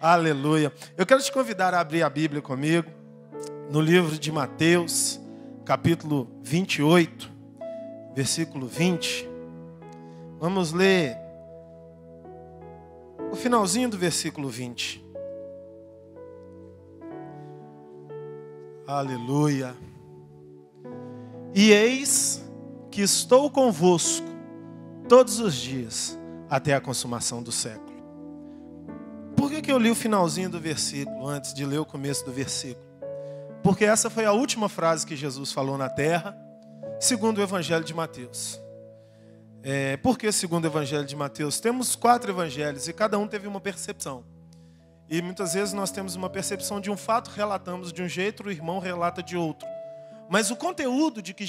Aleluia. Eu quero te convidar a abrir a Bíblia comigo no livro de Mateus, capítulo 28, versículo 20. Vamos ler o finalzinho do versículo 20. Aleluia. E eis que estou convosco todos os dias até a consumação do século. Por que eu li o finalzinho do versículo antes de ler o começo do versículo? Porque essa foi a última frase que Jesus falou na terra, segundo o Evangelho de Mateus. Por que segundo o Evangelho de Mateus? Temos 4 evangelhos e cada um teve uma percepção. E muitas vezes nós temos uma percepção de um fato, relatamos de um jeito, o irmão relata de outro. Mas o conteúdo de que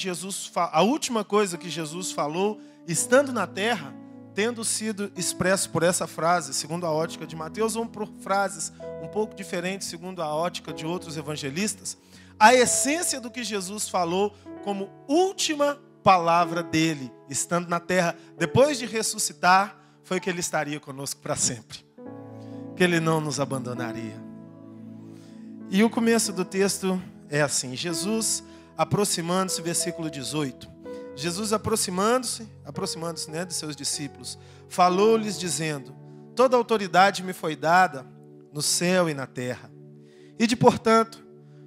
a última coisa que Jesus falou, estando na terra, tendo sido expresso por essa frase, segundo a ótica de Mateus, ou por frases um pouco diferentes, segundo a ótica de outros evangelistas, a essência do que Jesus falou como última palavra dele, estando na terra, depois de ressuscitar, foi que ele estaria conosco para sempre. Que ele não nos abandonaria. E o começo do texto é assim: Jesus aproximando-se, versículo 18. Jesus aproximando-se, dos seus discípulos, falou-lhes dizendo: toda autoridade me foi dada no céu e na terra. Ide, portanto,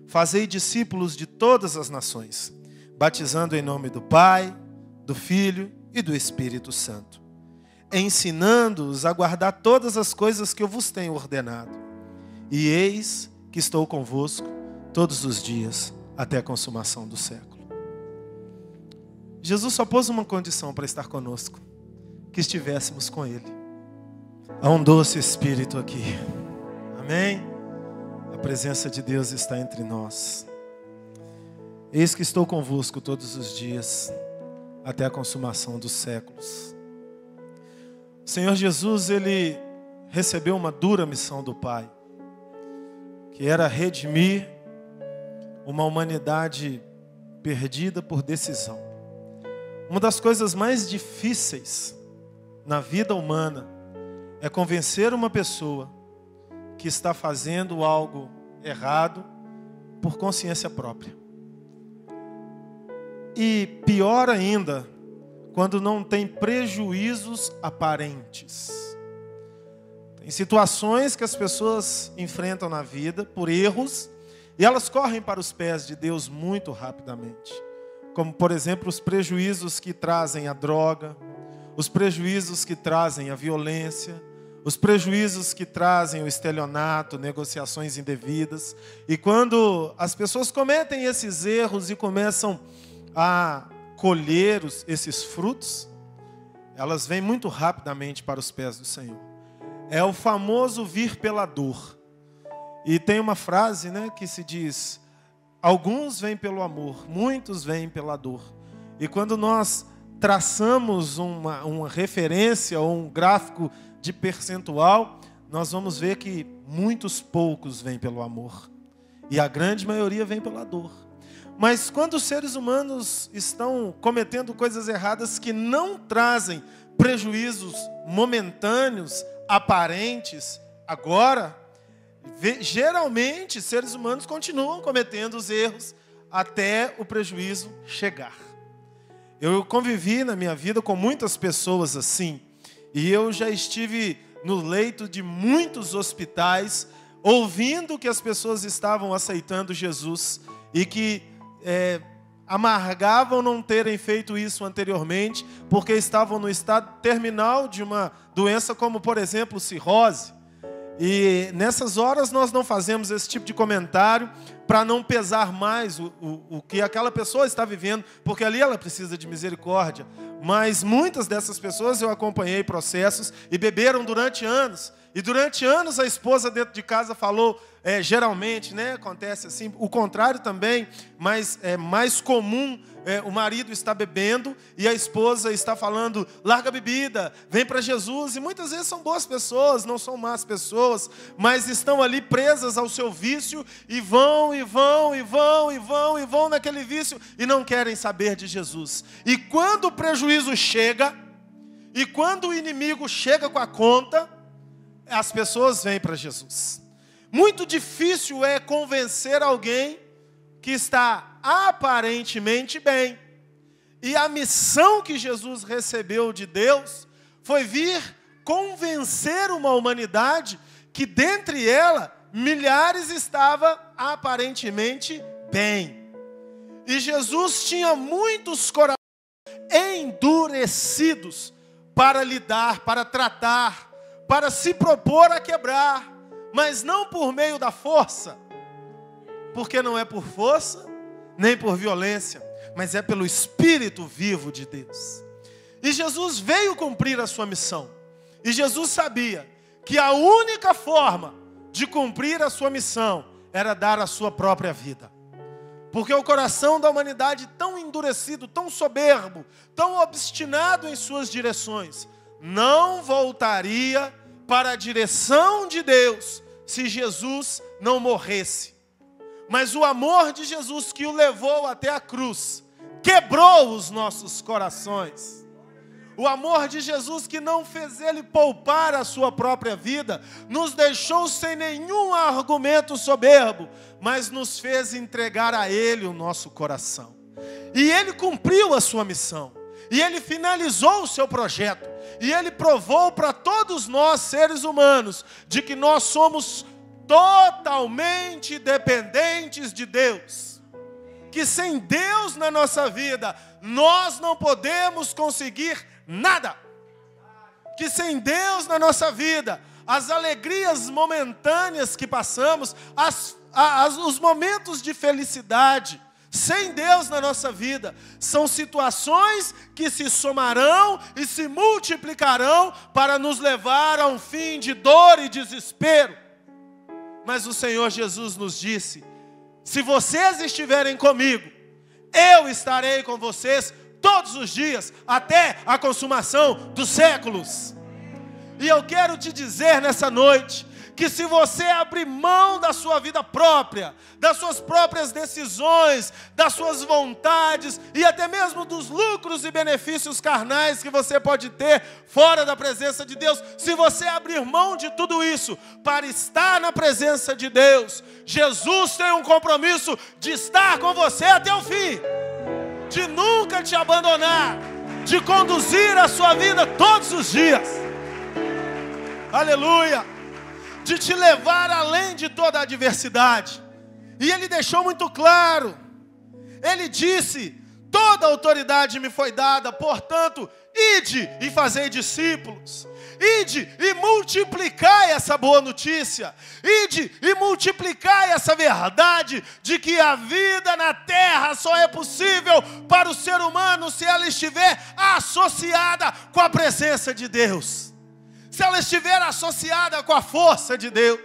fazei discípulos de todas as nações, batizando em nome do Pai, do Filho e do Espírito Santo, ensinando-os a guardar todas as coisas que eu vos tenho ordenado. E eis que estou convosco todos os dias até a consumação do século. Jesus só pôs uma condição para estar conosco: que estivéssemos com Ele. Há um doce Espírito aqui. Amém? A presença de Deus está entre nós. Eis que estou convosco todos os dias até a consumação dos séculos. O Senhor Jesus, Ele recebeu uma dura missão do Pai, que era redimir uma humanidade perdida por decisão. Uma das coisas mais difíceis na vida humana é convencer uma pessoa que está fazendo algo errado por consciência própria. E pior ainda, quando não tem prejuízos aparentes. Tem situações que as pessoas enfrentam na vida por erros e elas correm para os pés de Deus muito rapidamente. Como, por exemplo, os prejuízos que trazem a droga, os prejuízos que trazem a violência, os prejuízos que trazem o estelionato, negociações indevidas. E quando as pessoas cometem esses erros e começam a colher esses frutos, elas vêm muito rapidamente para os pés do Senhor. É o famoso vir pela dor. E tem uma frase, que se diz: alguns vêm pelo amor, muitos vêm pela dor. E quando nós traçamos uma referência ou um gráfico de percentual, nós vamos ver que muitos poucos vêm pelo amor. E a grande maioria vem pela dor. Mas quando os seres humanos estão cometendo coisas erradas que não trazem prejuízos momentâneos, aparentes, agora, geralmente seres humanos continuam cometendo os erros até o prejuízo chegar. Eu convivi na minha vida com muitas pessoas assim, e eu já estive no leito de muitos hospitais, ouvindo que as pessoas estavam aceitando Jesus e que amargavam não terem feito isso anteriormente, porque estavam no estado terminal de uma doença como, por exemplo, cirrose. E nessas horas nós não fazemos esse tipo de comentário para não pesar mais o que aquela pessoa está vivendo, porque ali ela precisa de misericórdia. Mas muitas dessas pessoas eu acompanhei processos e beberam durante anos. E durante anos a esposa dentro de casa falou, geralmente, acontece assim, o contrário também, mas é mais comum o marido está bebendo e a esposa está falando: larga a bebida, vem para Jesus. E muitas vezes são boas pessoas, não são más pessoas, mas estão ali presas ao seu vício e vão naquele vício e não querem saber de Jesus. E quando o prejuízo chega, e quando o inimigo chega com a conta, as pessoas vêm para Jesus. Muito difícil é convencer alguém que está aparentemente bem. E a missão que Jesus recebeu de Deus foi vir convencer uma humanidade que dentre ela milhares estava aparentemente bem. E Jesus tinha muitos corações endurecidos para lidar, para tratar, para se propor a quebrar, mas não por meio da força, porque não é por força, nem por violência, mas é pelo Espírito vivo de Deus. E Jesus veio cumprir a sua missão. E Jesus sabia que a única forma de cumprir a sua missão era dar a sua própria vida. Porque o coração da humanidade tão endurecido, tão soberbo, tão obstinado em suas direções, não voltaria para a direção de Deus se Jesus não morresse. Mas o amor de Jesus que o levou até a cruz quebrou os nossos corações. O amor de Jesus que não fez ele poupar a sua própria vida, nos deixou sem nenhum argumento soberbo, mas nos fez entregar a ele o nosso coração. E ele cumpriu a sua missão. E ele finalizou o seu projeto. E ele provou para todos nós, seres humanos, de que nós somos totalmente dependentes de Deus. Que sem Deus na nossa vida, nós não podemos conseguir nada. Que sem Deus na nossa vida, as alegrias momentâneas que passamos, os momentos de felicidade, sem Deus na nossa vida, são situações que se somarão e se multiplicarão para nos levar a um fim de dor e desespero. Mas o Senhor Jesus nos disse: se vocês estiverem comigo, eu estarei com vocês todos os dias, até a consumação dos séculos. E eu quero te dizer nessa noite, que se você abrir mão da sua vida própria, das suas próprias decisões, das suas vontades e até mesmo dos lucros e benefícios carnais que você pode ter fora da presença de Deus, se você abrir mão de tudo isso para estar na presença de Deus, Jesus tem um compromisso de estar com você até o fim, de nunca te abandonar, de conduzir a sua vida todos os dias. Aleluia! De te levar além de toda a adversidade. E ele deixou muito claro. Ele disse: toda autoridade me foi dada, portanto, ide e fazei discípulos. Ide e multiplicai essa boa notícia. Ide e multiplicai essa verdade de que a vida na terra só é possível para o ser humano se ela estiver associada com a presença de Deus. Se ela estiver associada com a força de Deus,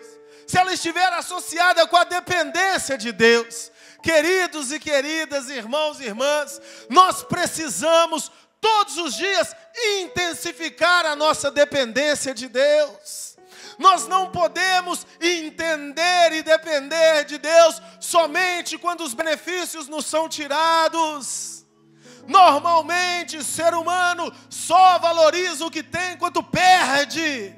se ela estiver associada com a dependência de Deus. Queridos e queridas, irmãos e irmãs, nós precisamos todos os dias intensificar a nossa dependência de Deus. Nós não podemos entender e depender de Deus somente quando os benefícios nos são tirados. Normalmente, o ser humano só valoriza o que tem quando perde.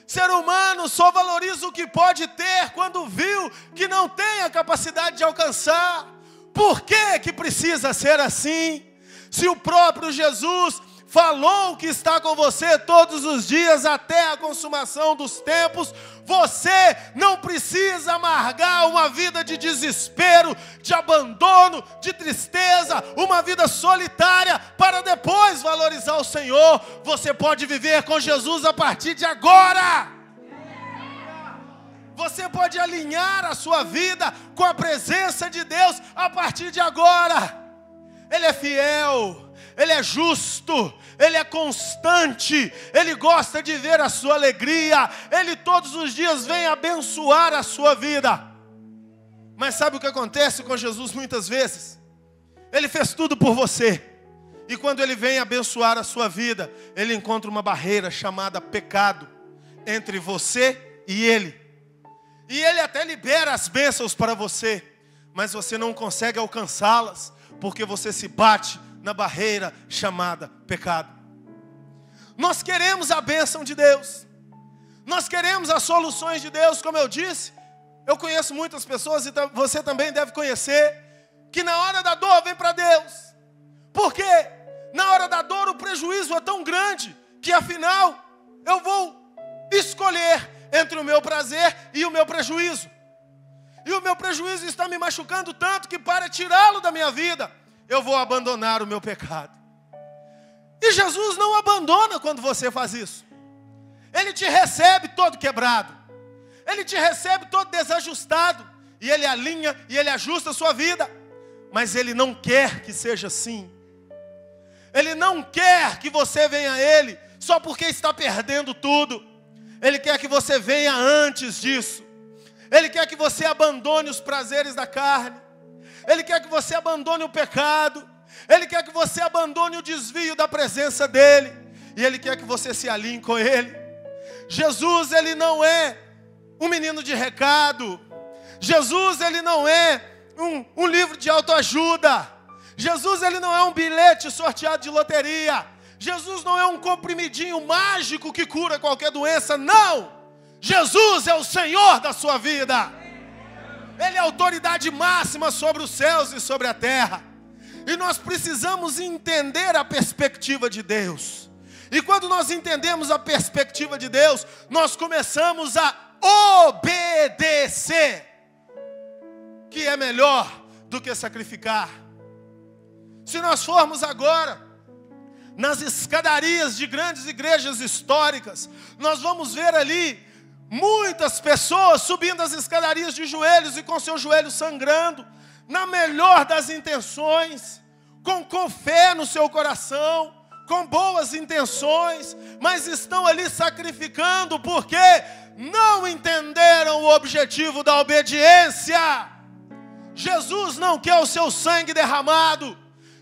Ser humano só valoriza o que pode ter quando viu que não tem a capacidade de alcançar. Por que que precisa ser assim? Se o próprio Jesus falou que está com você todos os dias até a consumação dos tempos, você não precisa amargar uma vida de desespero, de abandono, de tristeza, uma vida solitária para depois valorizar o Senhor. Você pode viver com Jesus a partir de agora. Você pode alinhar a sua vida com a presença de Deus a partir de agora. Ele é fiel, Ele é justo, Ele é constante, Ele gosta de ver a sua alegria, Ele todos os dias vem abençoar a sua vida. Mas sabe o que acontece com Jesus muitas vezes? Ele fez tudo por você, e quando Ele vem abençoar a sua vida, Ele encontra uma barreira chamada pecado entre você e Ele. E Ele até libera as bênçãos para você, mas você não consegue alcançá-las, porque você se bate na barreira chamada pecado. Nós queremos a bênção de Deus. Nós queremos as soluções de Deus, como eu disse. Eu conheço muitas pessoas, e você também deve conhecer, que na hora da dor vem para Deus. Porque na hora da dor o prejuízo é tão grande, que afinal eu vou escolher entre o meu prazer e o meu prejuízo. E o meu prejuízo está me machucando tanto que para tirá-lo da minha vida, eu vou abandonar o meu pecado. E Jesus não abandona quando você faz isso. Ele te recebe todo quebrado. Ele te recebe todo desajustado. E Ele alinha e Ele ajusta a sua vida. Mas Ele não quer que seja assim. Ele não quer que você venha a Ele só porque está perdendo tudo. Ele quer que você venha antes disso. Ele quer que você abandone os prazeres da carne. Ele quer que você abandone o pecado. Ele quer que você abandone o desvio da presença dEle. E Ele quer que você se alinhe com Ele. Jesus, Ele não é um menino de recado. Jesus, Ele não é um livro de autoajuda. Jesus, Ele não é um bilhete sorteado de loteria. Jesus não é um comprimidinho mágico que cura qualquer doença. Não! Jesus é o Senhor da sua vida. Ele é a autoridade máxima sobre os céus e sobre a terra. E nós precisamos entender a perspectiva de Deus. E quando nós entendemos a perspectiva de Deus, nós começamos a obedecer, que é melhor do que sacrificar. Se nós formos agora nas escadarias de grandes igrejas históricas, nós vamos ver ali muitas pessoas subindo as escadarias de joelhos e com seus joelhos sangrando, na melhor das intenções, com fé no seu coração, com boas intenções, mas estão ali sacrificando porque não entenderam o objetivo da obediência. Jesus não quer o seu sangue derramado.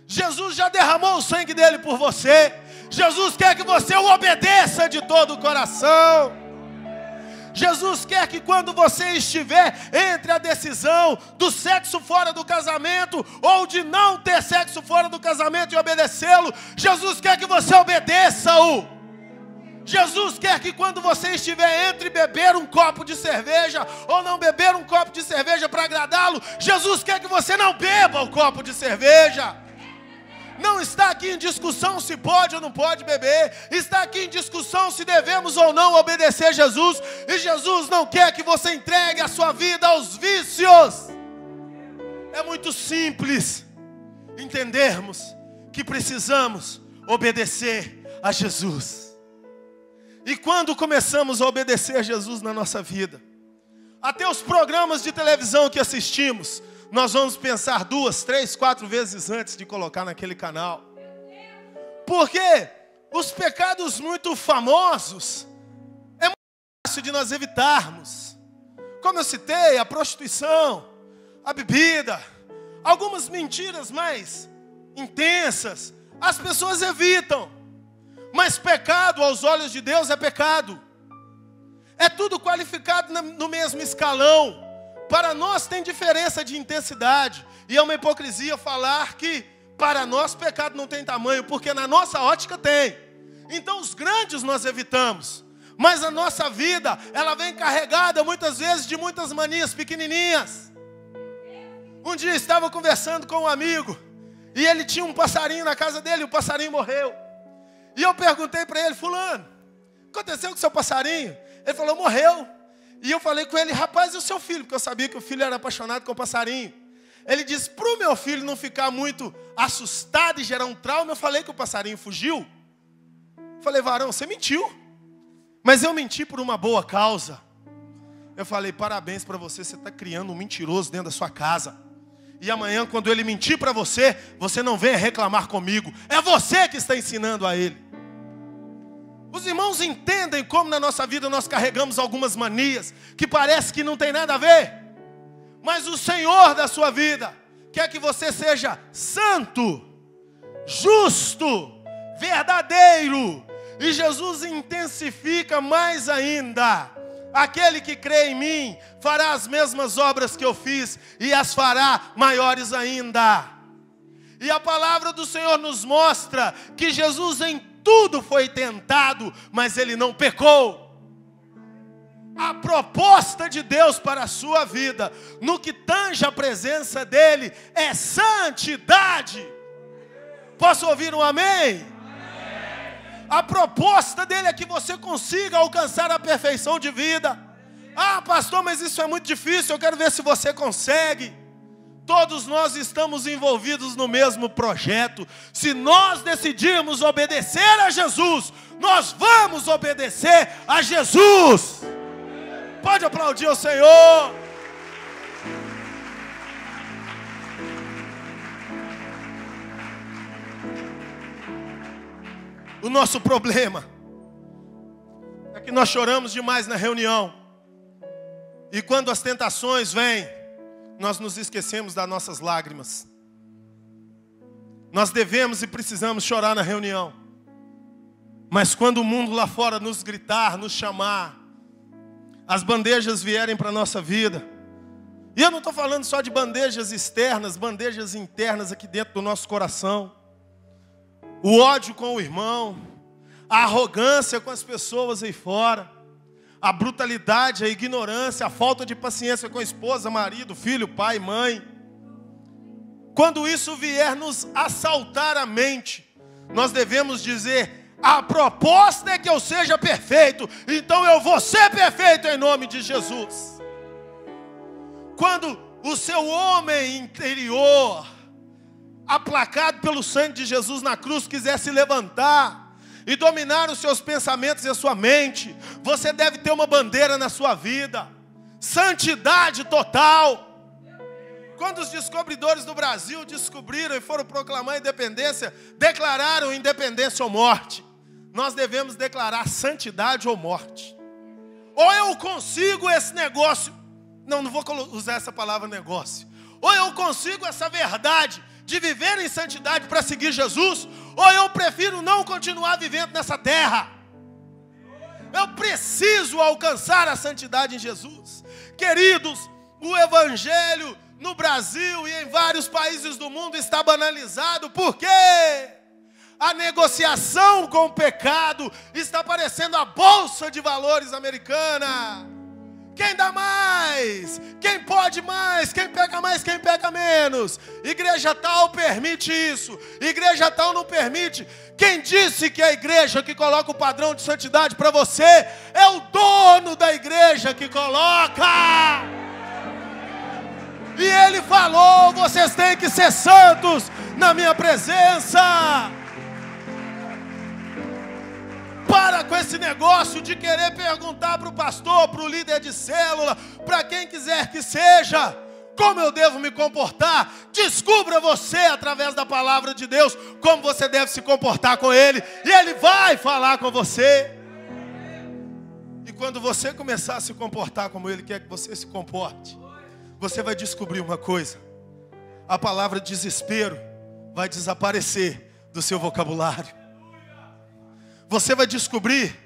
Jesus já derramou o sangue dele por você. Jesus quer que você o obedeça de todo o coração. Jesus quer que quando você estiver entre a decisão do sexo fora do casamento ou de não ter sexo fora do casamento e obedecê-lo, Jesus quer que você obedeça-o. Jesus quer que quando você estiver entre beber um copo de cerveja ou não beber um copo de cerveja para agradá-lo, Jesus quer que você não beba o copo de cerveja. Não está aqui em discussão se pode ou não pode beber. Está aqui em discussão se devemos ou não obedecer Jesus. E Jesus não quer que você entregue a sua vida aos vícios. É muito simples entendermos que precisamos obedecer a Jesus. E quando começamos a obedecer a Jesus na nossa vida, até os programas de televisão que assistimos, nós vamos pensar 2, 3, 4 vezes antes de colocar naquele canal. Porque os pecados muito famosos é muito fácil de nós evitarmos. Como eu citei, a prostituição, a bebida, algumas mentiras mais intensas, as pessoas evitam. Mas pecado aos olhos de Deus é pecado. É tudo qualificado no mesmo escalão. Para nós tem diferença de intensidade. E é uma hipocrisia falar que para nós pecado não tem tamanho, porque na nossa ótica tem. Então os grandes nós evitamos. Mas a nossa vida, ela vem carregada muitas vezes de muitas manias pequenininhas. Um dia eu estava conversando com um amigo, e ele tinha um passarinho na casa dele, e o passarinho morreu. E eu perguntei para ele: fulano, aconteceu com o seu passarinho? Ele falou: morreu. E eu falei com ele: rapaz, e o seu filho? Porque eu sabia que o filho era apaixonado com o passarinho. Ele disse: para o meu filho não ficar muito assustado e gerar um trauma, eu falei que o passarinho fugiu. Eu falei: varão, você mentiu. Mas eu menti por uma boa causa. Eu falei: parabéns para você, você está criando um mentiroso dentro da sua casa. E amanhã, quando ele mentir para você, você não venha reclamar comigo. É você que está ensinando a ele. Os irmãos entendem como na nossa vida nós carregamos algumas manias que parece que não tem nada a ver. Mas o Senhor da sua vida quer que você seja santo, justo, verdadeiro. E Jesus intensifica mais ainda. Aquele que crê em mim fará as mesmas obras que eu fiz e as fará maiores ainda. E a palavra do Senhor nos mostra que Jesus em tudo foi tentado, mas ele não pecou. A proposta de Deus para a sua vida, no que tange a presença dEle, é santidade. Posso ouvir um amém? A proposta dEle é que você consiga alcançar a perfeição de vida. Ah, pastor, mas isso é muito difícil, eu quero ver se você consegue. Todos nós estamos envolvidos no mesmo projeto. Se nós decidirmos obedecer a Jesus, nós vamos obedecer a Jesus. Pode aplaudir o Senhor. O nosso problema é que nós choramos demais na reunião. E quando as tentações vêm, nós nos esquecemos das nossas lágrimas. Nós devemos e precisamos chorar na reunião. Mas quando o mundo lá fora nos gritar, nos chamar, as bandejas vierem para a nossa vida. E eu não estou falando só de bandejas externas, bandejas internas aqui dentro do nosso coração. O ódio com o irmão, a arrogância com as pessoas aí fora, a brutalidade, a ignorância, a falta de paciência com a esposa, marido, filho, pai, mãe. Quando isso vier nos assaltar a mente, nós devemos dizer: a proposta é que eu seja perfeito, então eu vou ser perfeito em nome de Jesus. Quando o seu homem interior, aplacado pelo sangue de Jesus na cruz, quiser se levantar e dominar os seus pensamentos e a sua mente, você deve ter uma bandeira na sua vida: santidade total. Quando os descobridores do Brasil descobriram e foram proclamar a independência, declararam independência ou morte. Nós devemos declarar santidade ou morte. Ou eu consigo esse negócio, não vou usar essa palavra negócio, ou eu consigo essa verdade de viver em santidade para seguir Jesus, ou eu prefiro não continuar vivendo nessa terra. Eu preciso alcançar a santidade em Jesus. Queridos, o evangelho no Brasil e em vários países do mundo está banalizado. Por quê? A negociação com o pecado está parecendo a bolsa de valores americana. Quem dá mais? Quem pode mais? Quem pega mais? Quem pega menos? Igreja tal permite isso, igreja tal não permite. Quem disse que a igreja que coloca o padrão de santidade para você é o dono da igreja que coloca? E ele falou: vocês têm que ser santos na minha presença. Para com esse negócio de querer perguntar para o pastor, para o líder de célula, para quem quiser que seja, como eu devo me comportar. Descubra você, através da palavra de Deus, como você deve se comportar com Ele, e Ele vai falar com você. E quando você começar a se comportar como Ele quer que você se comporte, você vai descobrir uma coisa: a palavra desespero vai desaparecer do seu vocabulário. Você vai descobrir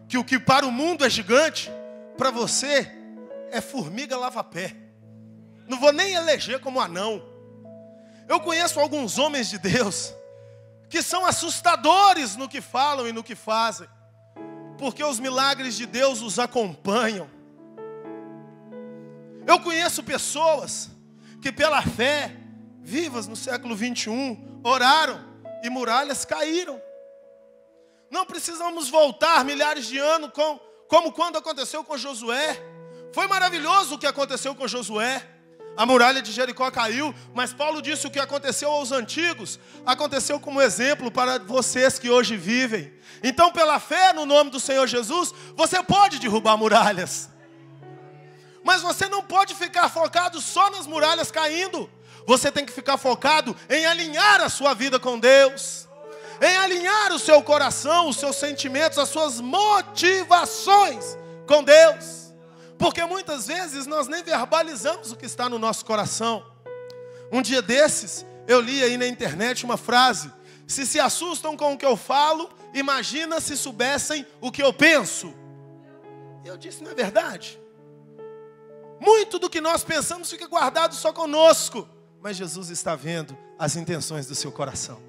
que o que para o mundo é gigante, para você é formiga lava-pé. Não vou nem eleger como anão. Eu conheço alguns homens de Deus que são assustadores no que falam e no que fazem, porque os milagres de Deus os acompanham. Eu conheço pessoas que pela fé, vivas no século 21, oraram e muralhas caíram. Não precisamos voltar milhares de anos como quando aconteceu com Josué. Foi maravilhoso o que aconteceu com Josué. A muralha de Jericó caiu, mas Paulo disse: o que aconteceu aos antigos aconteceu como exemplo para vocês que hoje vivem. Então, pela fé no nome do Senhor Jesus, você pode derrubar muralhas. Mas você não pode ficar focado só nas muralhas caindo. Você tem que ficar focado em alinhar a sua vida com Deus, em alinhar o seu coração, os seus sentimentos, as suas motivações com Deus. Porque muitas vezes nós nem verbalizamos o que está no nosso coração. Um dia desses, eu li aí na internet uma frase: se assustam com o que eu falo, imagina se soubessem o que eu penso. E eu disse: não é verdade? Muito do que nós pensamos fica guardado só conosco, mas Jesus está vendo as intenções do seu coração.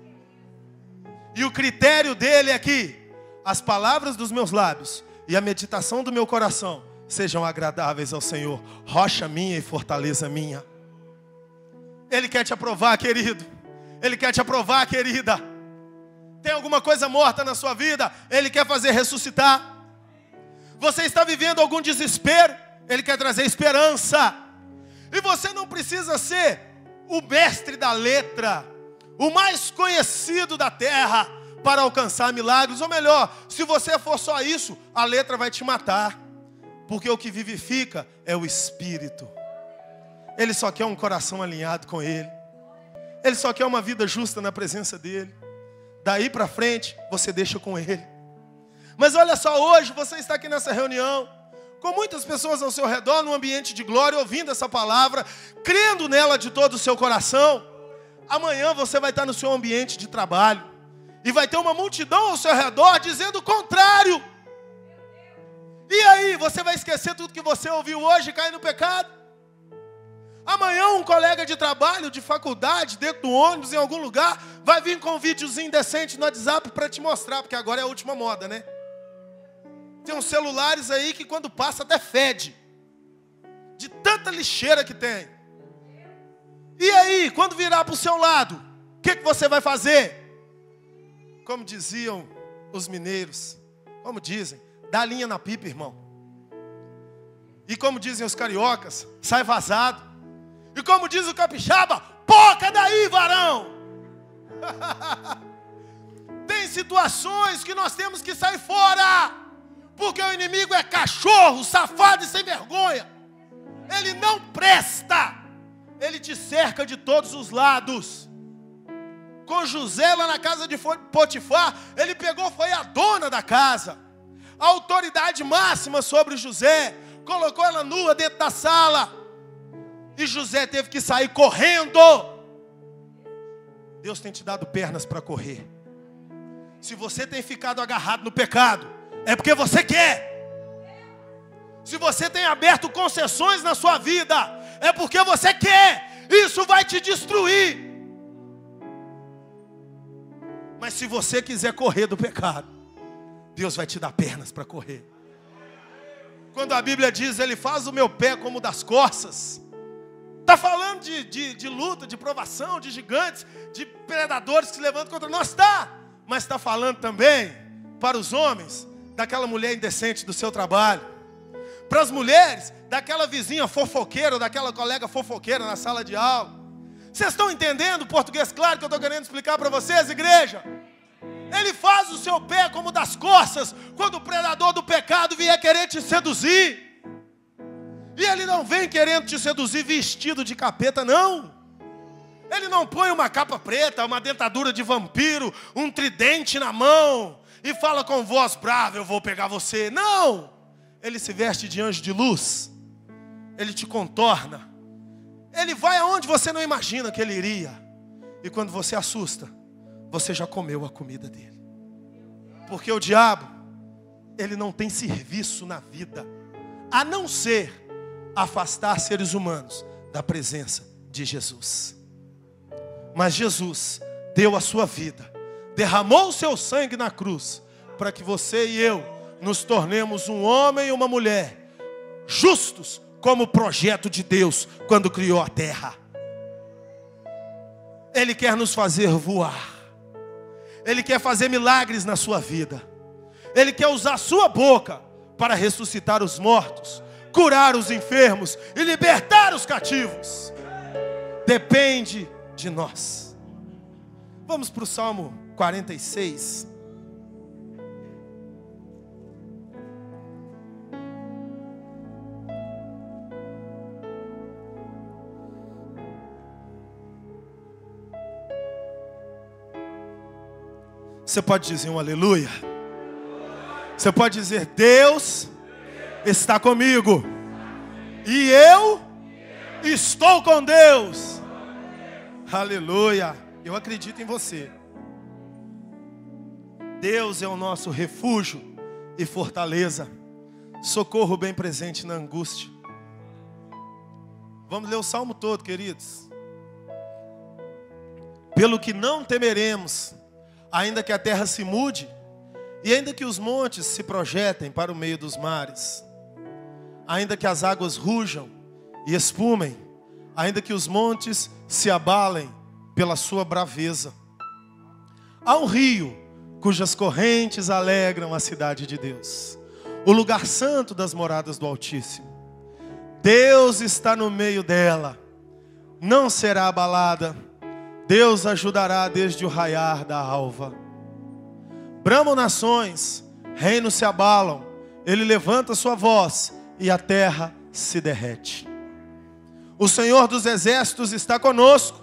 E o critério dele é que as palavras dos meus lábios e a meditação do meu coração sejam agradáveis ao Senhor, rocha minha e fortaleza minha. Ele quer te aprovar, querido. Ele quer te aprovar, querida. Tem alguma coisa morta na sua vida, Ele quer fazer ressuscitar. Você está vivendo algum desespero, Ele quer trazer esperança. E você não precisa ser o mestre da letra, o mais conhecido da terra, para alcançar milagres. Ou melhor, se você for só isso, a letra vai te matar. Porque o que vivifica é o Espírito. Ele só quer um coração alinhado com Ele. Ele só quer uma vida justa na presença dEle. Daí para frente, você deixa com Ele. Mas olha só, hoje você está aqui nessa reunião, com muitas pessoas ao seu redor, num ambiente de glória, ouvindo essa palavra, crendo nela de todo o seu coração. Amanhã você vai estar no seu ambiente de trabalho, e vai ter uma multidão ao seu redor dizendo o contrário. E aí, você vai esquecer tudo que você ouviu hoje e cair no pecado? Amanhã um colega de trabalho, de faculdade, dentro do ônibus, em algum lugar, vai vir com um videozinho decente no WhatsApp para te mostrar, porque agora é a última moda, né? Tem uns celulares aí que quando passa até fede, de tanta lixeira que tem. E aí, quando virar para o seu lado, o que você vai fazer? Como diziam os mineiros, como dizem, dá linha na pipa, irmão. E como dizem os cariocas, sai vazado. E como diz o capixaba, poca daí, varão. Tem situações que nós temos que sair fora, porque o inimigo é cachorro, safado e sem vergonha. Ele não presta. Ele te cerca de todos os lados. Com José lá na casa de Potifar, ele pegou, foi a dona da casa, a autoridade máxima sobre José, colocou ela nua dentro da sala. E José teve que sair correndo. Deus tem te dado pernas para correr. Se você tem ficado agarrado no pecado, é porque você quer. Se você tem aberto concessões na sua vida, é porque você quer. Isso vai te destruir. Mas se você quiser correr do pecado, Deus vai te dar pernas para correr. Quando a Bíblia diz, Ele faz o meu pé como o das corças, está falando de luta, de provação, de gigantes, de predadores que se levantam contra nós, está. Mas está falando também para os homens, daquela mulher indecente do seu trabalho. Para as mulheres, daquela vizinha fofoqueira, ou daquela colega fofoqueira na sala de aula. Vocês estão entendendo o português claro que eu estou querendo explicar para vocês, igreja? Ele faz o seu pé como das corças, quando o predador do pecado vier querer te seduzir. E Ele não vem querendo te seduzir vestido de capeta, não. Ele não põe uma capa preta, uma dentadura de vampiro, um tridente na mão e fala com voz brava, eu vou pegar você. Não! Ele se veste de anjo de luz. Ele te contorna. Ele vai aonde você não imagina que Ele iria. E quando você assusta, você já comeu a comida dele. Porque o diabo, ele não tem serviço na vida, a não ser afastar seres humanos da presença de Jesus. Mas Jesus deu a sua vida, derramou o seu sangue na cruz, para que você e eu nos tornemos um homem e uma mulher justos, como o projeto de Deus quando criou a terra. Ele quer nos fazer voar. Ele quer fazer milagres na sua vida. Ele quer usar a sua boca para ressuscitar os mortos, curar os enfermos e libertar os cativos. Depende de nós. Vamos para o Salmo 46. Você pode dizer um aleluia? Você pode dizer, Deus está comigo. E eu estou com Deus. Aleluia. Eu acredito em você. Deus é o nosso refúgio e fortaleza, socorro bem presente na angústia. Vamos ler o salmo todo, queridos. Pelo que não temeremos, ainda que a terra se mude, e ainda que os montes se projetem para o meio dos mares, ainda que as águas rujam e espumem, ainda que os montes se abalem pela sua braveza. Há um rio cujas correntes alegram a cidade de Deus, o lugar santo das moradas do Altíssimo. Deus está no meio dela, não será abalada. Deus ajudará desde o raiar da alva. Bramam nações, reinos se abalam, Ele levanta sua voz e a terra se derrete. O Senhor dos exércitos está conosco,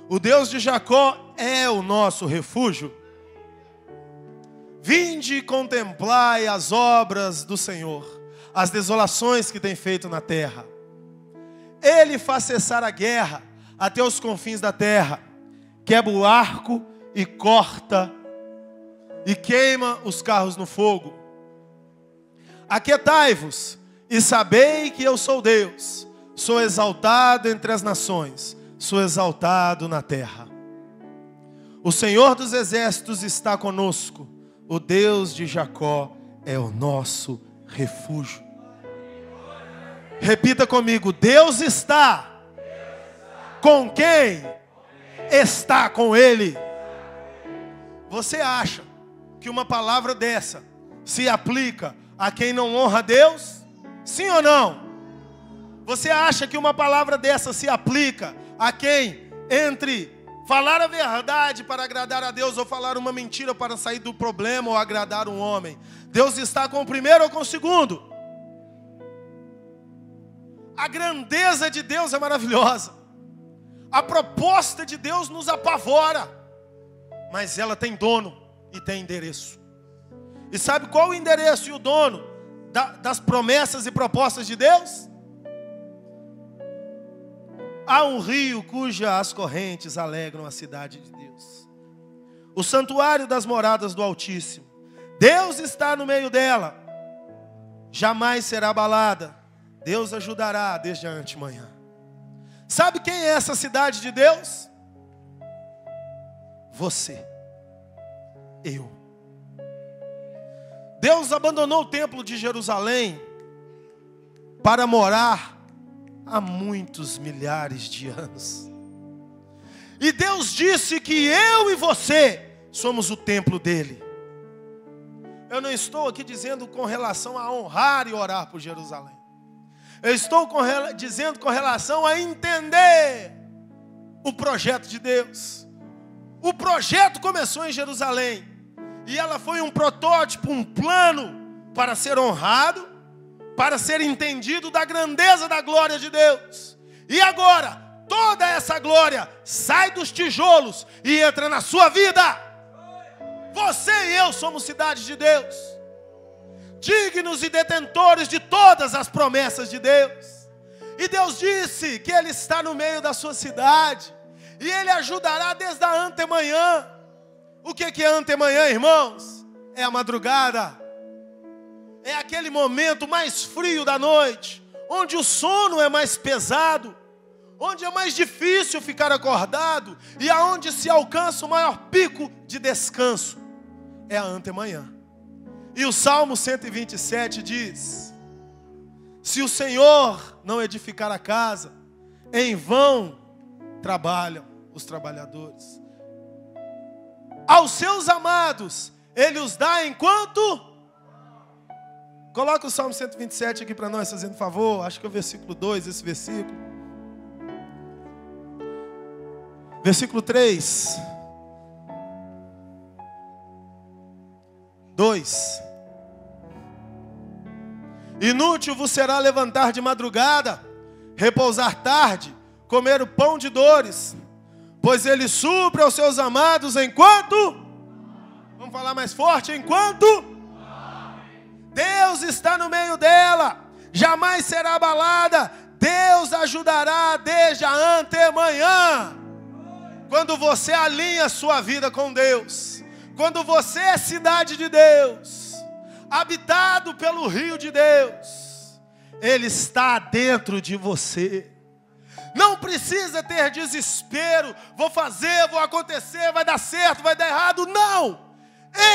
o Deus de Jacó é o nosso refúgio. Vinde e contemplai as obras do Senhor, as desolações que tem feito na terra. Ele faz cessar a guerra até os confins da terra, quebra o arco e corta e queima os carros no fogo. Aquietai-vos e sabei que eu sou Deus, sou exaltado entre as nações, sou exaltado na terra. O Senhor dos exércitos está conosco, o Deus de Jacó é o nosso refúgio. Repita comigo: Deus está com quem está com Ele. Você acha que uma palavra dessa se aplica a quem não honra a Deus? Sim ou não? Você acha que uma palavra dessa se aplica a quem, entre falar a verdade para agradar a Deus ou falar uma mentira para sair do problema ou agradar um homem, Deus está com o primeiro ou com o segundo? A grandeza de Deus é maravilhosa. A proposta de Deus nos apavora, mas ela tem dono e tem endereço. E sabe qual o endereço e o dono das promessas e propostas de Deus? Há um rio cujas correntes alegram a cidade de Deus, o santuário das moradas do Altíssimo. Deus está no meio dela, jamais será abalada. Deus ajudará desde a antemanhã. Sabe quem é essa cidade de Deus? Você, eu. Deus abandonou o templo de Jerusalém para morar há muitos milhares de anos. E Deus disse que eu e você somos o templo dele. Eu não estou aqui dizendo com relação a honrar e orar por Jerusalém. Eu estou dizendo com relação a entender o projeto de Deus. O projeto começou em Jerusalém. E ela foi um protótipo, um plano para ser honrado, para ser entendido da grandeza da glória de Deus. E agora, toda essa glória sai dos tijolos e entra na sua vida. Você e eu somos cidade de Deus, dignos e detentores de todas as promessas de Deus. E Deus disse que Ele está no meio da sua cidade, e Ele ajudará desde a antemanhã. O que é antemanhã, irmãos? É a madrugada. É aquele momento mais frio da noite, onde o sono é mais pesado, onde é mais difícil ficar acordado, e aonde se alcança o maior pico de descanso. É a antemanhã. E o Salmo 127 diz: se o Senhor não edificar a casa, em vão trabalham os trabalhadores. Aos seus amados Ele os dá enquanto... Coloca o Salmo 127 aqui para nós, fazendo favor. Acho que é o versículo 2, esse versículo. Versículo 3. 2. Inútil vos será levantar de madrugada, repousar tarde, comer o pão de dores, pois Ele supre aos seus amados enquanto... Vamos falar mais forte: enquanto... Deus está no meio dela, jamais será abalada. Deus ajudará desde a antemanhã. Quando você alinha a sua vida com Deus, quando você é cidade de Deus, habitado pelo rio de Deus, Ele está dentro de você. Não precisa ter desespero: vou fazer, vou acontecer, vai dar certo, vai dar errado. Não!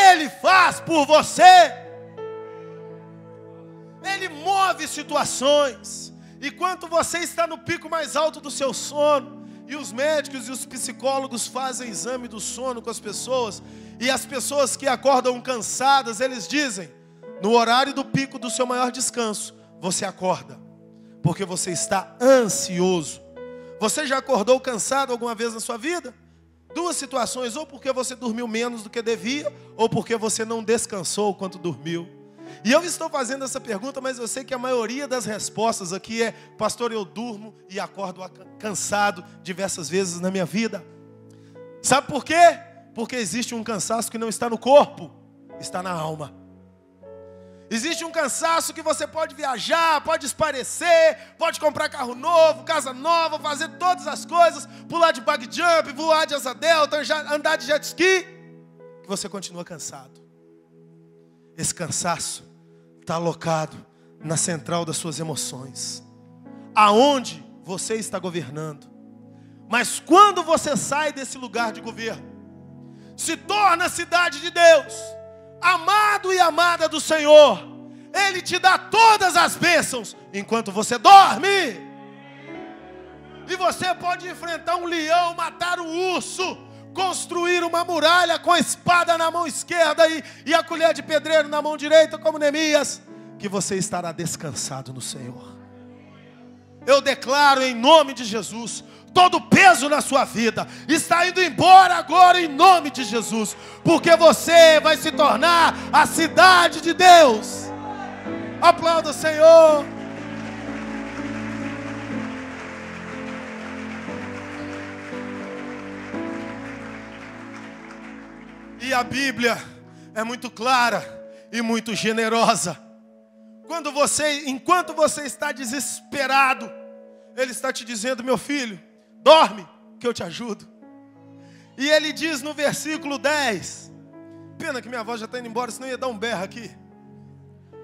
Ele faz por você. Ele move situações. Enquanto você está no pico mais alto do seu sono, e os médicos e os psicólogos fazem exame do sono com as pessoas, e as pessoas que acordam cansadas, eles dizem, no horário do pico do seu maior descanso, você acorda, porque você está ansioso. Você já acordou cansado alguma vez na sua vida? Duas situações, ou porque você dormiu menos do que devia, ou porque você não descansou quanto dormiu. E eu estou fazendo essa pergunta, mas eu sei que a maioria das respostas aqui é: pastor, eu durmo e acordo cansado diversas vezes na minha vida. Sabe por quê? Porque existe um cansaço que não está no corpo, está na alma. Existe um cansaço que você pode viajar, pode esparecer, pode comprar carro novo, casa nova, fazer todas as coisas, pular de bug jump, voar de asa delta, andar de jet ski, que você continua cansado. Esse cansaço está alocado na central das suas emoções, aonde você está governando. Mas quando você sai desse lugar de governo, se torna a cidade de Deus, amado e amada do Senhor, Ele te dá todas as bênçãos enquanto você dorme. E você pode enfrentar um leão, matar um urso, construir uma muralha com a espada na mão esquerda e a colher de pedreiro na mão direita, como Neemias, que você estará descansado no Senhor. Eu declaro em nome de Jesus, todo peso na sua vida está indo embora agora em nome de Jesus, porque você vai se tornar a cidade de Deus. Aplauda o Senhor. E a Bíblia é muito clara e muito generosa. Enquanto você está desesperado, Ele está te dizendo: meu filho, dorme que eu te ajudo. E Ele diz no versículo 10, pena que minha voz já está indo embora, senão ia dar um berro aqui: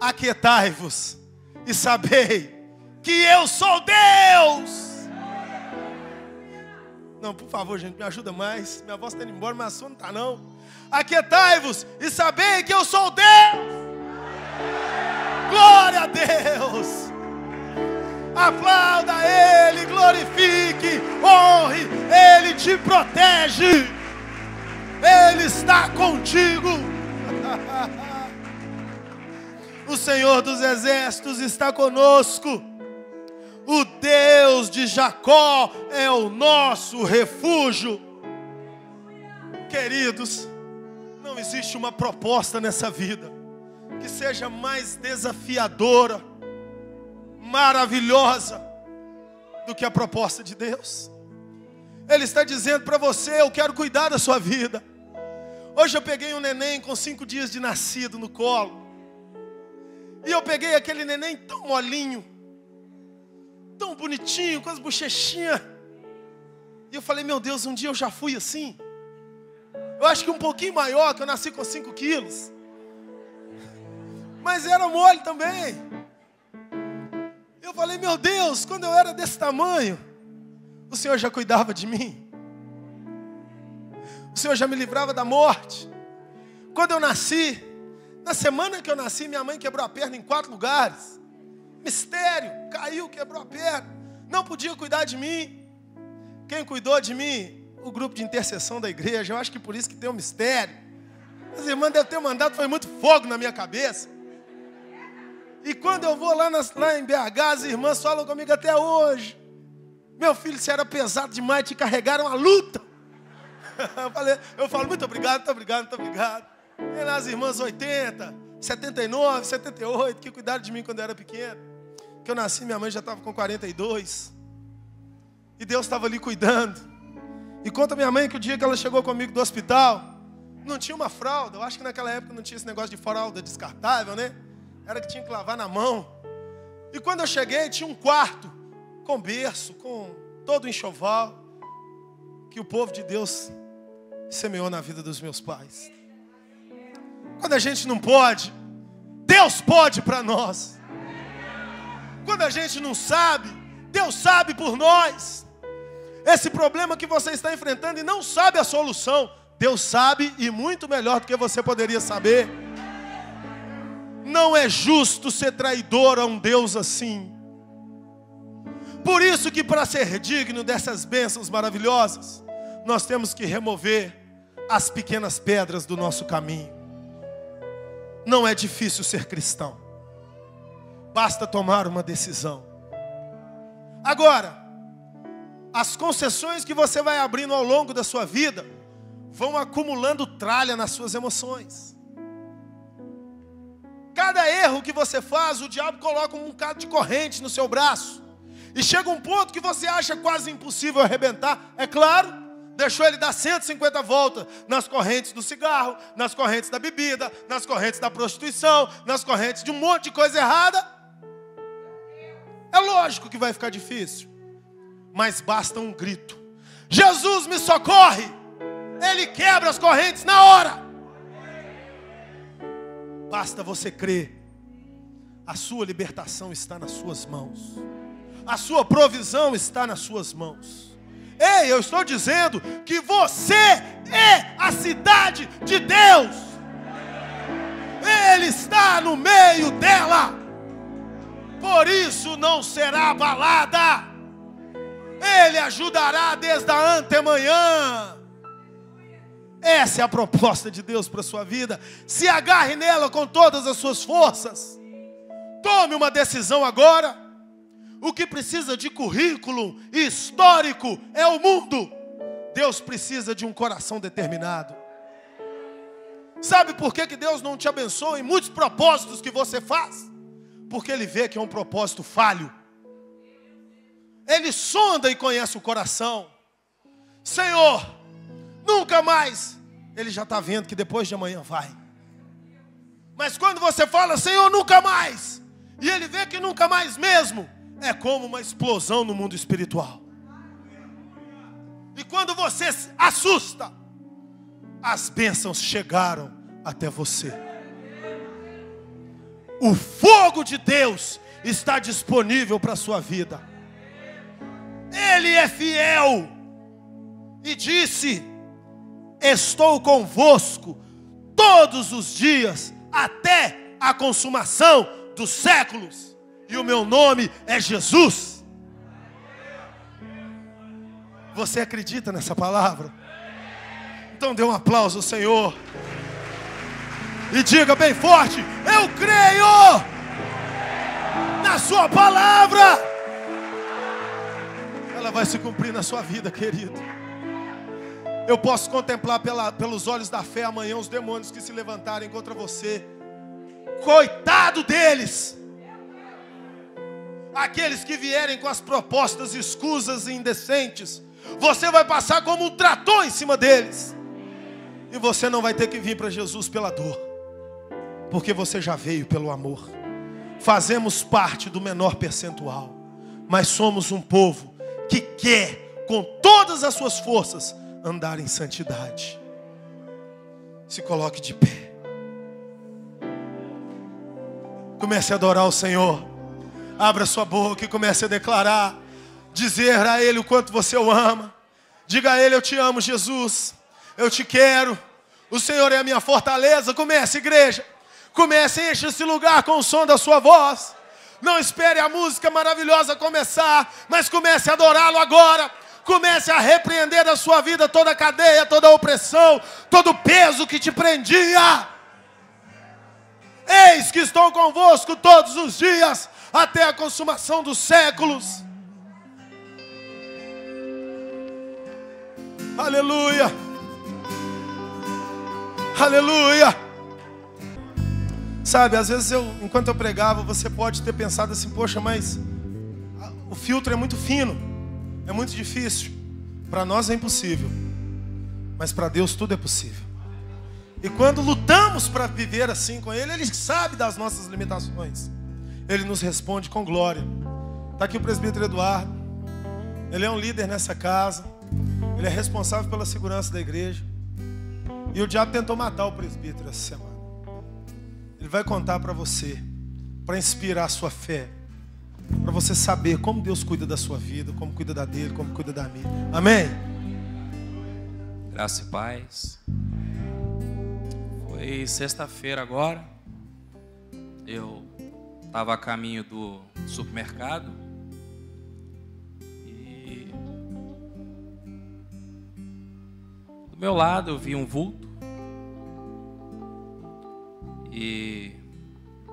aquietai-vos e sabei que eu sou Deus. Não, por favor, gente, me ajuda mais. Minha voz está indo embora, mas a sua não está não. Aquietai-vos e sabei que eu sou Deus. Glória a Deus. Aplauda Ele, glorifique, honre, Ele te protege, Ele está contigo. O Senhor dos Exércitos está conosco. O Deus de Jacó é o nosso refúgio. Queridos, não existe uma proposta nessa vida que seja mais desafiadora, maravilhosa do que a proposta de Deus. Ele está dizendo para você: eu quero cuidar da sua vida. Hoje eu peguei um neném com 5 dias de nascido no colo, e eu peguei aquele neném tão molinho, tão bonitinho, com as bochechinhas, e eu falei: meu Deus, um dia eu já fui assim. Eu acho que um pouquinho maior, que eu nasci com 5 quilos, mas era mole também. Eu falei: meu Deus, quando eu era desse tamanho, o Senhor já cuidava de mim. O Senhor já me livrava da morte. Quando eu nasci, na semana que eu nasci, minha mãe quebrou a perna em 4 lugares. Mistério, caiu, quebrou a perna. Não podia cuidar de mim. Quem cuidou de mim? O grupo de intercessão da igreja. Eu acho que por isso que tem um mistério. As irmãs devem ter mandado, foi muito fogo na minha cabeça. E quando eu vou lá em BH, as irmãs falam comigo até hoje: meu filho, você era pesado demais, te carregaram a luta. Eu falo: muito obrigado, muito obrigado, muito obrigado. E lá as irmãs 80, 79, 78, que cuidaram de mim quando eu era pequeno. Que eu nasci, minha mãe já estava com 42. E Deus estava ali cuidando. E conta minha mãe que o dia que ela chegou comigo do hospital, não tinha uma fralda. Eu acho que naquela época não tinha esse negócio de fralda descartável, né? Era que tinha que lavar na mão. E quando eu cheguei, tinha um quarto com berço, com todo o enxoval que o povo de Deus semeou na vida dos meus pais. Quando a gente não pode, Deus pode para nós. Quando a gente não sabe, Deus sabe por nós. Esse problema que você está enfrentando e não sabe a solução, Deus sabe, e muito melhor do que você poderia saber. Não é justo ser traidor a um Deus assim. Por isso que para ser digno dessas bênçãos maravilhosas, nós temos que remover as pequenas pedras do nosso caminho. Não é difícil ser cristão. Basta tomar uma decisão. Agora, as concessões que você vai abrindo ao longo da sua vida vão acumulando tralha nas suas emoções. Cada erro que você faz, o diabo coloca um bocado de corrente no seu braço. E chega um ponto que você acha quase impossível arrebentar. É claro, deixou ele dar 150 voltas nas correntes do cigarro, nas correntes da bebida, nas correntes da prostituição, nas correntes de um monte de coisa errada. É lógico que vai ficar difícil. Mas basta um grito: Jesus me socorre! Ele quebra as correntes na hora. Basta você crer. A sua libertação está nas suas mãos. A sua provisão está nas suas mãos. Ei, eu estou dizendo que você é a cidade de Deus. Ele está no meio dela. Por isso não será abalada. Ele ajudará desde a antemanhã. Essa é a proposta de Deus para a sua vida. Se agarre nela com todas as suas forças. Tome uma decisão agora. O que precisa de currículo histórico é o mundo. Deus precisa de um coração determinado. Sabe por que Deus não te abençoa em muitos propósitos que você faz? Porque Ele vê que é um propósito falho. Ele sonda e conhece o coração. Senhor, nunca mais. Ele já está vendo que depois de amanhã vai. Mas quando você fala, Senhor, nunca mais, e Ele vê que nunca mais mesmo, é como uma explosão no mundo espiritual. E quando você assusta, as bênçãos chegaram até você. O fogo de Deus está disponível para a sua vida. Ele é fiel e disse: estou convosco todos os dias até a consumação dos séculos. E o meu nome é Jesus. Você acredita nessa palavra? Então dê um aplauso ao Senhor. E diga bem forte: eu creio na sua palavra. Ela vai se cumprir na sua vida, querido. Eu posso contemplar pelos olhos da fé amanhã os demônios que se levantarem contra você. Coitado deles. Aqueles que vierem com as propostas escusas e indecentes, você vai passar como um trator em cima deles. E você não vai ter que vir para Jesus pela dor, porque você já veio pelo amor. Fazemos parte do menor percentual, mas somos um povo que quer, com todas as suas forças, andar em santidade. Se coloque de pé. Comece a adorar o Senhor. Abra sua boca e comece a declarar. Dizer a Ele o quanto você o ama. Diga a Ele: eu te amo, Jesus. Eu te quero. O Senhor é a minha fortaleza. Comece, igreja. Comece, enche esse lugar com o som da sua voz. Não espere a música maravilhosa começar, mas comece a adorá-lo agora. Comece a repreender da sua vida toda a cadeia, toda a opressão, todo o peso que te prendia. Eis que estou convosco todos os dias, até a consumação dos séculos. Aleluia. Aleluia. Sabe, às vezes enquanto eu pregava, você pode ter pensado assim: poxa, mas o filtro é muito fino, é muito difícil. Para nós é impossível, mas para Deus tudo é possível. E quando lutamos para viver assim com Ele, Ele sabe das nossas limitações. Ele nos responde com glória. Está aqui o presbítero Eduardo. Ele é um líder nessa casa. Ele é responsável pela segurança da igreja. E o diabo tentou matar o presbítero essa semana. Ele vai contar para você, para inspirar a sua fé, para você saber como Deus cuida da sua vida, como cuida da dele, como cuida da minha. Amém? Graça e paz. Foi sexta-feira agora. Eu estava a caminho do supermercado e do meu lado eu vi um vulto. E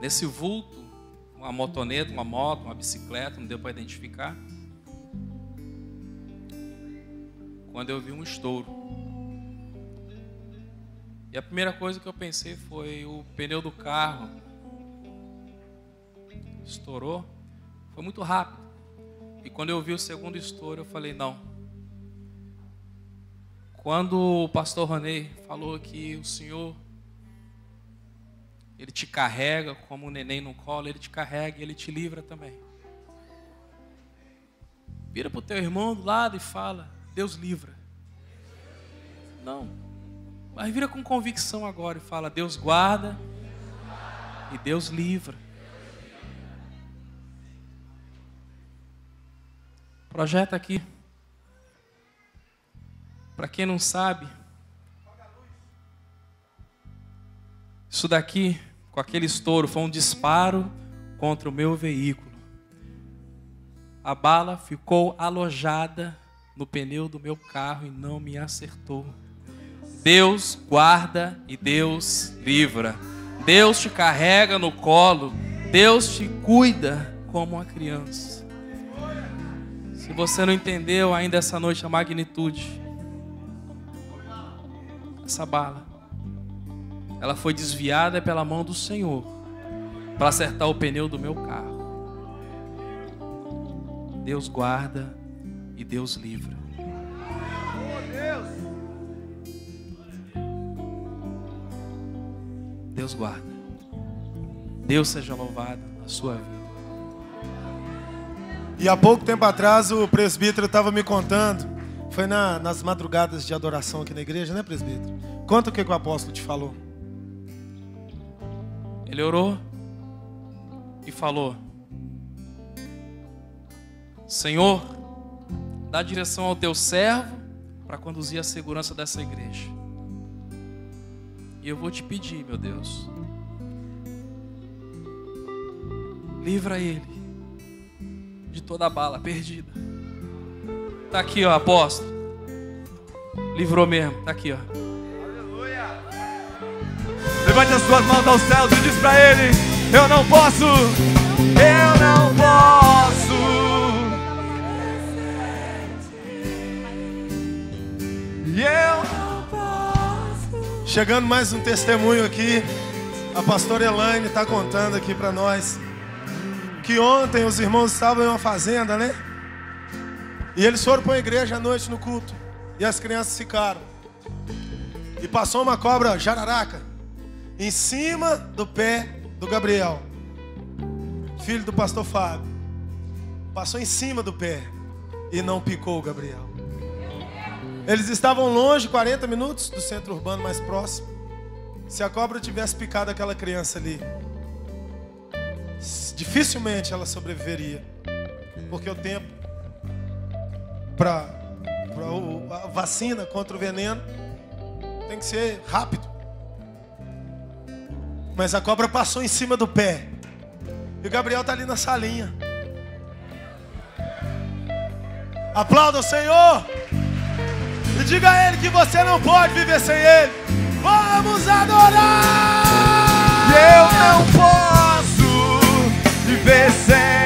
nesse vulto, uma motoneta, uma moto, uma bicicleta, não deu para identificar. Quando eu vi um estouro. E a primeira coisa que eu pensei foi o pneu do carro estourou. Foi muito rápido. E quando eu vi o segundo estouro, eu falei, não. Quando o pastor Ronei falou que o Senhor, Ele te carrega como um neném no colo, Ele te carrega e Ele te livra também. Vira para o teu irmão do lado e fala, Deus livra. Não, mas vira com convicção agora e fala, Deus guarda e Deus livra. Projeta aqui. Para quem não sabe, isso daqui, com aquele estouro, foi um disparo contra o meu veículo. A bala ficou alojada no pneu do meu carro e não me acertou. Deus guarda e Deus livra. Deus te carrega no colo. Deus te cuida como uma criança. Se você não entendeu ainda essa noite a magnitude, essa bala, ela foi desviada pela mão do Senhor para acertar o pneu do meu carro. Deus guarda e Deus livra. Deus guarda. Deus seja louvado na sua vida. E há pouco tempo atrás o presbítero estava me contando, foi nas madrugadas de adoração aqui na igreja, né, presbítero? Conta o que o apóstolo te falou. Ele orou e falou, Senhor, dá direção ao teu servo para conduzir a segurança dessa igreja. E eu vou te pedir, meu Deus, livra ele de toda a bala perdida. Tá aqui, ó, apóstolo. Livrou mesmo, tá aqui, ó. Aleluia. Levante as suas mãos aos céus e diz pra ele, eu não posso. Chegando mais um testemunho aqui. A pastora Elaine está contando aqui para nós que ontem os irmãos estavam em uma fazenda, né? E eles foram para a igreja à noite no culto. E as crianças ficaram. E passou uma cobra jararaca em cima do pé do Gabriel, filho do pastor Fábio. Passou em cima do pé e não picou o Gabriel. Eles estavam longe, 40 minutos do centro urbano mais próximo. Se a cobra tivesse picado aquela criança ali, dificilmente ela sobreviveria. Porque o tempo para a vacina contra o veneno tem que ser rápido. Mas a cobra passou em cima do pé. E o Gabriel está ali na salinha. Aplauda o Senhor. E diga a Ele que você não pode viver sem Ele. Vamos adorar! Eu não posso viver sem